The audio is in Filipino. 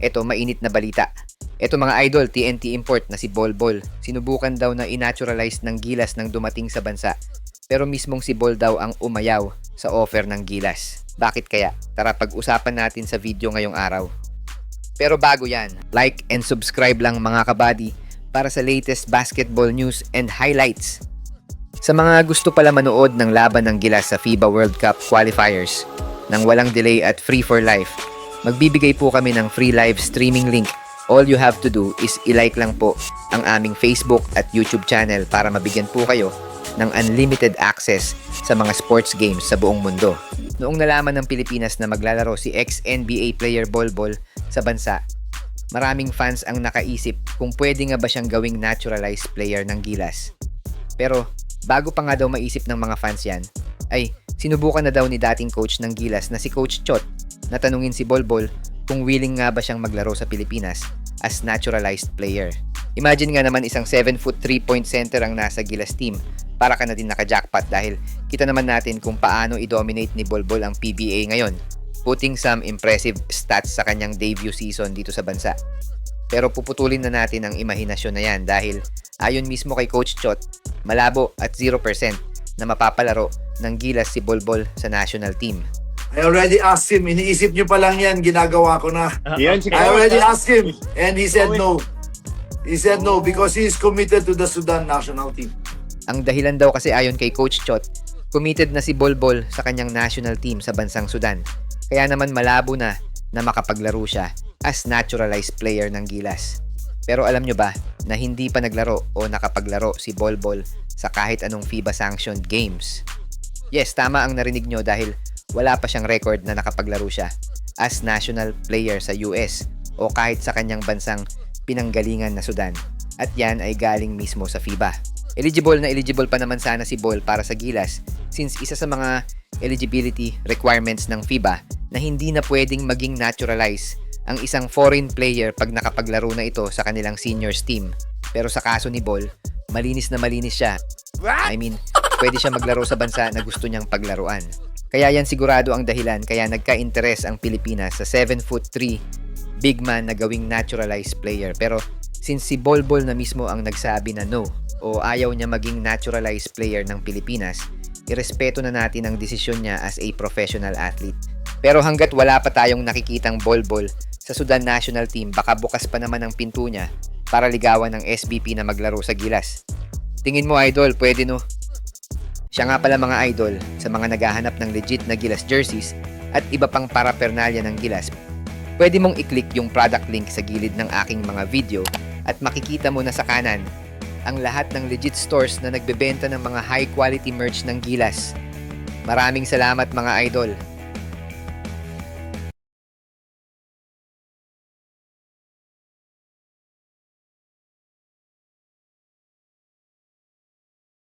Eto, mainit na balita. Eto mga idol, TNT import na si Bolbol. Sinubukan daw na inaturalize ng Gilas nang dumating sa bansa. Pero mismong si Bol daw ang umayaw sa offer ng Gilas. Bakit kaya? Tara pag-usapan natin sa video ngayong araw. Pero bago yan, like and subscribe lang mga kabady para sa latest basketball news and highlights. Sa mga gusto pala manood ng laban ng Gilas sa FIBA World Cup qualifiers nang walang delay at free for life, magbibigay po kami ng free live streaming link. All you have to do is i-like lang po ang aming Facebook at YouTube channel para mabigyan po kayo ng unlimited access sa mga sports games sa buong mundo. Noong nalaman ng Pilipinas na maglalaro si ex-NBA player Bolbol sa bansa, maraming fans ang nakaisip kung pwede nga ba siyang gawing naturalized player ng Gilas. Pero bago pa nga daw maisip ng mga fans yan, ay sinubukan na daw ni dating coach ng Gilas na si Coach Chot na tanungin si Bolbol kung willing nga ba siyang maglaro sa Pilipinas as naturalized player. Imagine nga naman isang 7-foot 3-point center ang nasa Gilas team, para ka na din naka-jackpot dahil kita naman natin kung paano i-dominate ni Bolbol ang PBA ngayon, putting some impressive stats sa kanyang debut season dito sa bansa. Pero puputulin na natin ang imahinasyon na yan dahil ayon mismo kay Coach Chot, malabo at 0% na mapapalaro ng Gilas si Bolbol sa national team. I already asked him, iniisip nyo pa lang yan, ginagawa ko na. Yan si I already asked him and he said no. He said no because he is committed to the Sudan national team. Ang dahilan daw kasi ayon kay Coach Chot, committed na si Bolbol sa kanyang national team sa bansang Sudan. Kaya naman malabo na makapaglaro siya as naturalized player ng Gilas. Pero alam nyo ba na hindi pa naglaro o nakapaglaro si Bolbol sa kahit anong FIBA sanctioned games? Yes, tama ang narinig nyo dahil wala pa siyang record na nakapaglaro siya as national player sa US o kahit sa kanyang bansang pinanggalingan na Sudan. At yan ay galing mismo sa FIBA. Eligible pa naman sana si Bol para sa Gilas since isa sa mga eligibility requirements ng FIBA na hindi na pwedeng maging naturalize ang isang foreign player pag nakapaglaro na ito sa kanilang seniors team. Pero sa kaso ni Bol, malinis na malinis siya. I mean, pwede siya maglaro sa bansa na gusto niyang paglaruan. Kaya yan sigurado ang dahilan kaya nagka-interes ang Pilipinas sa 7'3" big man na gawing naturalized player. Pero since si Bolbol na mismo ang nagsabi na no o ayaw niya maging naturalized player ng Pilipinas, irespeto na natin ang desisyon niya as a professional athlete. Pero hanggat wala pa tayong nakikitang Bolbol sa Sudan national team, baka bukas pa naman ang pinto niya para ligawan ng SBP na maglaro sa Gilas. Tingin mo idol, pwede no? Siya nga pala mga idol, sa mga naghahanap ng legit na Gilas jerseys at iba pang paraphernalia ng Gilas, pwede mong i-click yung product link sa gilid ng aking mga video at makikita mo na sa kanan ang lahat ng legit stores na nagbebenta ng mga high quality merch ng Gilas. Maraming salamat mga idol.